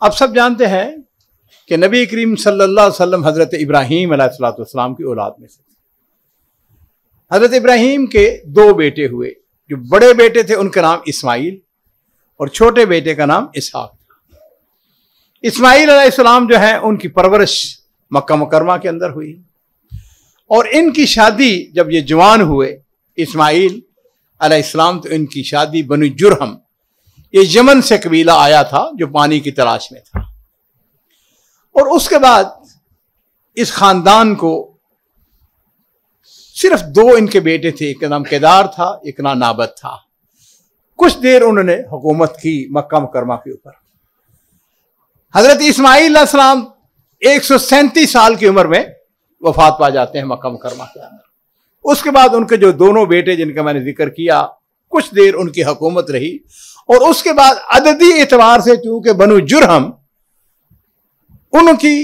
आप सब जानते हैं कि नबी करीम सल्लल्लाहु अलैहि वसल्लम हजरत इब्राहीम अलैहिस्सलाम की औलाद में से। हजरत इब्राहीम के दो बेटे हुए। जो बड़े बेटे थे उनका नाम इस्माइल और छोटे बेटे का नाम इसहाक। इस्माइल अलैहिस्सलाम जो है उनकी परवरिश मक्का मुकरमा के अंदर हुई और इनकी शादी जब ये जवान हुए इस्माइल अलैहिस्सलाम, तो इनकी शादी बनु जुरहम, ये यमन से कबीला आया था जो पानी की तलाश में था। और उसके बाद इस खानदान को सिर्फ दो इनके बेटे थे, एक का नाम केदार था, एक नाम नाबत था। कुछ देर उन्होंने हुकूमत की मक्का मुकरमा के ऊपर। हजरत इस्माइल अलैहिस्सलाम 137 साल की उम्र में वफात पा जाते हैं मक्का मुकरमा के अंदर। उसके बाद उनके जो दोनों बेटे जिनका मैंने जिक्र किया, कुछ देर उनकी हुकूमत रही और उसके बाद अददी एतबार से चूंकि बनु जुरहम उनकी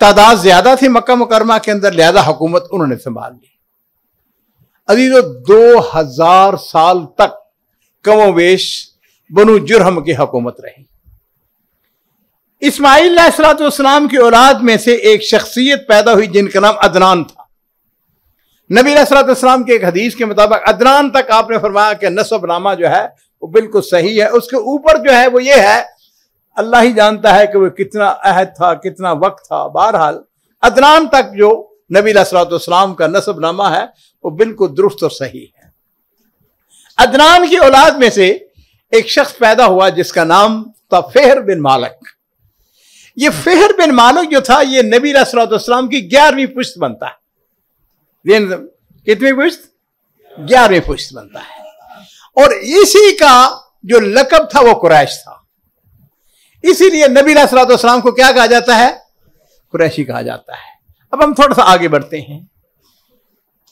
तादाद ज्यादा थी मक्का मुकरमा के अंदर, लिहाजा हुकूमत उन्होंने संभाल ली। अजीजों 2000 साल तक कमोवेश बनु जुरहम की हुकूमत रही। इस्माइल अलैहिस्सलाम की औलाद में से एक शख्सियत पैदा हुई जिनका नाम अदनान था। नबी अलैहिस्सलाम के एक हदीस के मुताबिक अदनान तक आपने फरमाया कि नस्बनामा जो है वो बिल्कुल सही है। उसके ऊपर जो है वो ये है, अल्लाह ही जानता है कि वो कितना अहद था, कितना वक्त था। बहरहाल अदनान तक जो नबी अलैहिस्सलाम का नस्बनामा है वो बिल्कुल दुरुस्त और सही है। अदनान की औलाद में से एक शख्स पैदा हुआ जिसका नाम था फेहर बिन मालिक। ये फेहर बिन मालिक जो था ये नबी अलैहिस्सलाम की 11वीं पुश्त बनता है। कितनी पुश्त? 11वीं पुश्त बनता है। और इसी का जो लकब था वो कुरैश था, इसीलिए नबी अलैहिस्सलाम को क्या कहा जाता है? कुरैशी कहा जाता है। अब हम थोड़ा सा आगे बढ़ते हैं।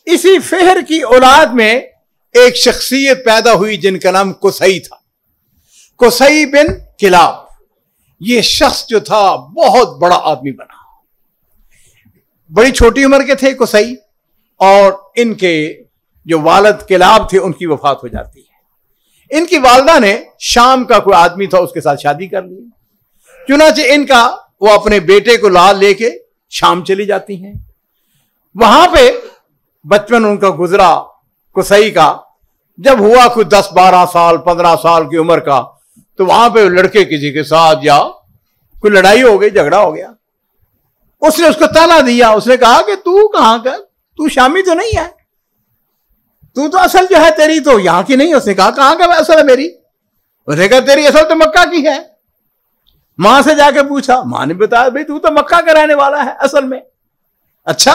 इसी फेहर की औलाद में एक शख्सियत पैदा हुई जिनका नाम कुसई था, कुसई बिन किलाब। ये शख्स जो था बहुत बड़ा आदमी बना। बड़ी छोटी उम्र के थे कुसई और इनके जो वालिद किलाब थे उनकी वफात हो जाती है। इनकी वालदा ने शाम का कोई आदमी था उसके साथ शादी कर ली। चुनांचे इनका वो अपने बेटे को लाल लेके शाम चली जाती हैं। वहां पे बचपन उनका गुजरा कुसई का। जब हुआ कोई 10-12 साल 15 साल की उम्र का, तो वहां पे लड़के किसी के साथ या कोई लड़ाई हो गई, झगड़ा हो गया। उसने उसको ताना दिया। उसने कहा कि तू कहां का, तू शामी तो नहीं है, तू तो असल जो है तेरी तो यहां की नहीं। उसने कहा कहां का असल है मेरी? उसने कहा तेरी असल तो मक्का की है। मां से जाके पूछा, मां ने बताया भाई तू तो मक्का का रहने वाला है असल में। अच्छा,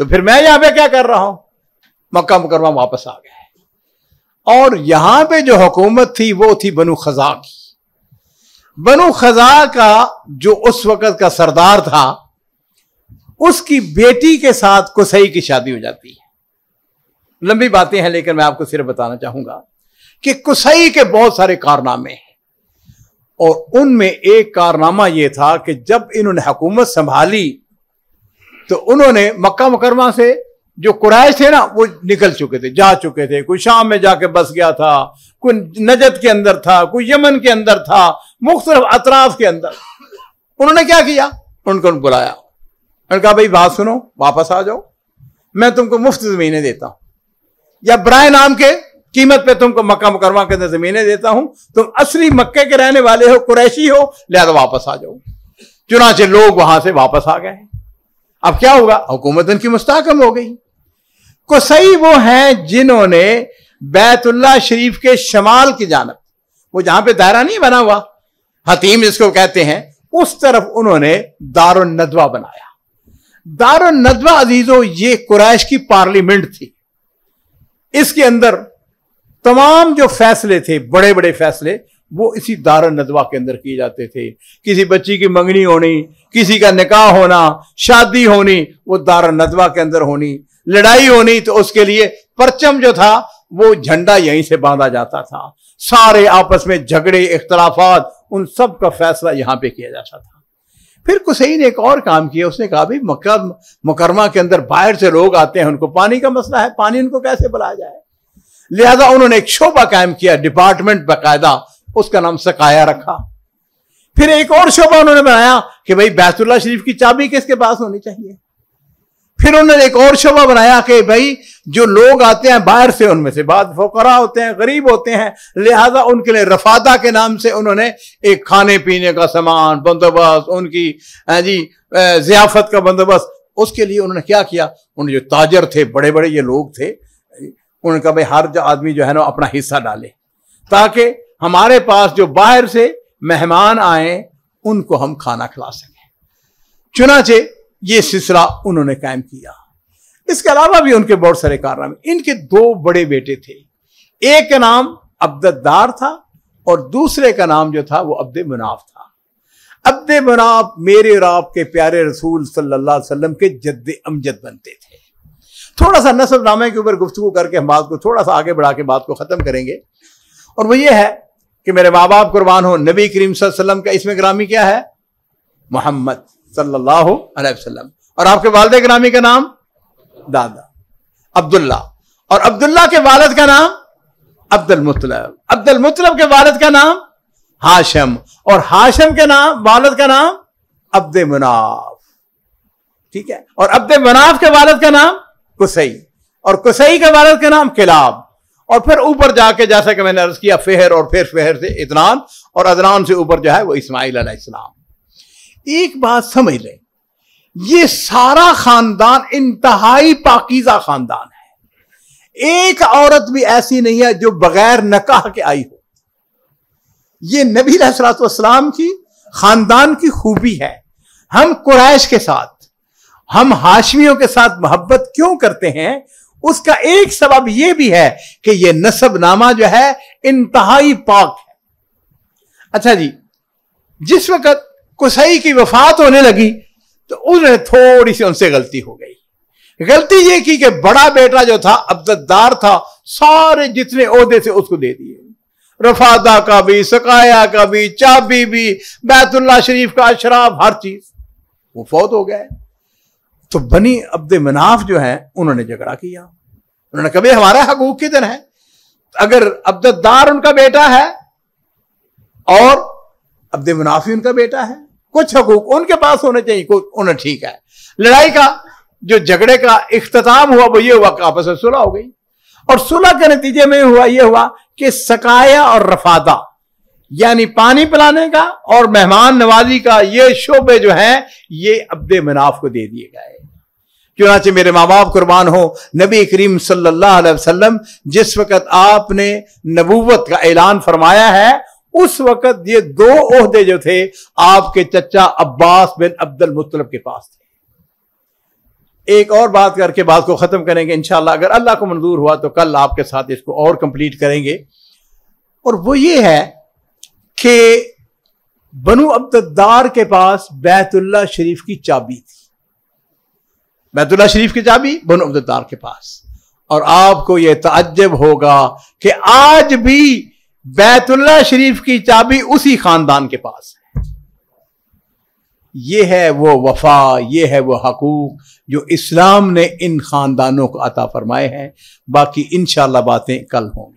तो फिर मैं यहां पे क्या कर रहा हूं? मक्का मुकरमा वापस आ गया। और यहां पे जो हुकूमत थी वो थी बनु खज़ा की। बनु खज़ा का जो उस वक्त का सरदार था, उसकी बेटी के साथ कुसई की शादी हो जाती है। लंबी बातें हैं लेकिन मैं आपको सिर्फ बताना चाहूंगा कि कुसई के बहुत सारे कारनामे हैं और उनमें एक कारनामा यह था कि जब इन्होंने हुकूमत संभाली तो उन्होंने मक्का मुकरमा से जो कुरैश थे ना वो निकल चुके थे, जा चुके थे। कोई शाम में जाके बस गया था, कोई नजद के अंदर था, कोई यमन के अंदर था, मुख्तलिफ अतराफ के अंदर। उन्होंने क्या किया? उनको बुलाया, उन्होंने कहा भाई बात सुनो, वापस आ जाओ, मैं तुमको मुफ्त जमीनें देता हूं या बराए नाम के कीमत पे तुमको मक्का मुकरमा के अंदर जमीनें देता हूं। तुम असली मक्के के रहने वाले हो, कुरैशी हो, लिहाजा वापस आ जाओ। चुनांचे लोग वहां से वापस आ गए। अब क्या होगा? हुकूमत उनकी मुस्तहकम हो गई। कुसई वो हैं जिन्होंने बैतुल्लाह शरीफ के शमाल की जानब, वो जहां पे दायरा नहीं बना हुआ, हतीम जिसको कहते हैं, उस तरफ उन्होंने दारुन नदवा बनाया। दारुन नदवा अजीजों ये कुरैश की पार्लियामेंट थी। इसके अंदर तमाम जो फैसले थे, बड़े बड़े फैसले, वो इसी दारुन नदवा के अंदर किए जाते थे। किसी बच्ची की मंगनी होनी, किसी का निकाह होना, शादी होनी, वो दारुन नदवा के अंदर होनी। लड़ाई होनी तो उसके लिए परचम जो था वो झंडा यहीं से बांधा जाता था। सारे आपस में झगड़े, इख्तलाफात, उन सब का फैसला यहां पे किया जाता था। फिर कुसई ने एक और काम किया। उसने कहा भाई मक्का मुकरमा के अंदर बाहर से लोग आते हैं, उनको पानी का मसला है, पानी उनको कैसे पिलाया जाए। लिहाजा उन्होंने एक शोबा कायम किया, डिपार्टमेंट बाकायदा, उसका नाम सकाया रखा फिर एक और शोबा उन्होंने बनाया कि भाई बैतुल्लाह शरीफ की चाबी किसके पास होनी चाहिए। फिर उन्होंने एक और शोबा बनाया कि भाई जो लोग आते हैं बाहर से, उनमें से बाद फुकरा होते हैं, गरीब होते हैं, लिहाजा उनके लिए रफादा के नाम से उन्होंने एक खाने पीने का सामान बंदोबस्त, उनकी जियाफत का बंदोबस्त, उसके लिए उन्होंने क्या किया, उन जो ताजर थे, बड़े बड़े ये लोग थे, उनका भाई हर आदमी जो है ना अपना हिस्सा डाले ताकि हमारे पास जो बाहर से मेहमान आए उनको हम खाना खिला सकें। चुनाचे ये सिलसिला उन्होंने कायम किया। इसके अलावा भी उनके बहुत सारे कारनामे। इनके दो बड़े बेटे थे, एक का नाम अब्दुद्दार था और दूसरे का नाम जो था वो अब्द मुनाफ था। अब्द मुनाफ मेरे और आपके प्यारे रसूल सल्लल्लाहु अलैहि वसल्लम के जद्दे अमजद बनते थे। थोड़ा सा नस्ब नामे के ऊपर गुफ्तगू करके हम बात को थोड़ा सा आगे बढ़ा के बात को खत्म करेंगे, और वो ये है कि मेरे माँ बाप कुर्बान हो, नबी करीम सल्लल्लाहु अलैहि वसल्लम का इसमें ग्रामी क्या है, मोहम्मद सल्लल्लाहु अलैहि वसल्लम, और आपके वालिद ग्रामी का नाम दादा अब्दुल्ला, और अब्दुल्ला के वालिद का नाम अब्दुल मुत्तलब, अब्दुल मुत्तलब के वालिद का नाम हाशिम, और हाशिम के नाम वालिद का नाम अब्द मुनाफ। ठीक है, और अब्द मुनाफ के वालिद का नाम कुसई, और कुसई के वालिद का नाम किलाब, और फिर ऊपर जाके जैसा कि मैंने अर्ज किया फेहर, और फिर फेहर से इदनान, और अदनान से ऊपर जो है वो इस्माइल अलैहिस्सलाम। एक बात समझ लें, ये सारा खानदान इंतहाई पाकीज़ा खानदान है। एक औरत भी ऐसी नहीं है जो बगैर नकाह के आई हो। ये नबी अलैहिस्सलातु वस्सलाम की खानदान की खूबी है। हम कुरैश के साथ, हम हाशमियों के साथ मोहब्बत क्यों करते हैं, उसका एक सबब यह भी है कि यह नसबनामा जो है इंतहाई पाक है। अच्छा जी, जिस वक्त कुसई की वफात होने लगी तो उन्हें थोड़ी सी उनसे गलती हो गई। गलती ये की कि बड़ा बेटा जो था अब्दुद्दार था, सारे जितने ओहदे थे उसको दे दिए, रफादा का भी, सकाया का भी, चाबी भी, बैतुल्लाह शरीफ का अशराफ, हर चीज। वो फौत हो गए तो बनी अब्द मनाफ जो है उन्होंने झगड़ा किया। उन्होंने कहा हमारा हकूक किधर है, अगर अब्दुद्दार उनका बेटा है और अब्द मनाफ उनका बेटा है, कुछ हकूक उनके पास होने चाहिए। उन्हें ठीक है। लड़ाई का जो झगड़े का इख्तिताम हुआ वो ये हुआ कि आपस में सुलह हो गई, और सुलह के नतीजे में ये हुआ कि सकाया और रफादा यानी पानी पिलाने का और मेहमान नवाजी का ये शोबे जो हैं ये अब्द मनाफ को दे दिए गए। चुनांचे मेरे माँ बाप कुर्बान हो, नबी करीम सल्लल्लाहु अलैहि वसल्लम जिस वक्त आपने नबूवत का ऐलान फरमाया है उस वक्त ये दो ओहदे जो थे आपके चचा अब्बास बिन अब्दुल मुत्तलब के पास थे। एक और बात करके बात को खत्म करेंगे इंशाअल्लाह, अगर अल्लाह को मंजूर हुआ तो कल आपके साथ इसको और कंप्लीट करेंगे। और वो ये है कि बनु अब्दुद्दार के पास बैतुल्लाह शरीफ की चाबी थी, बैतुल्लाह शरीफ की चाबी बनु अब्दुद्दार के पास। और आपको यह ताज्जुब होगा कि आज भी बैतुल्लाह शरीफ की चाबी उसी खानदान के पास है। यह है वो वफा, यह है वो हकूक जो इस्लाम ने इन खानदानों को अता फरमाए हैं। बाकी इंशाअल्लाह बातें कल होंगी।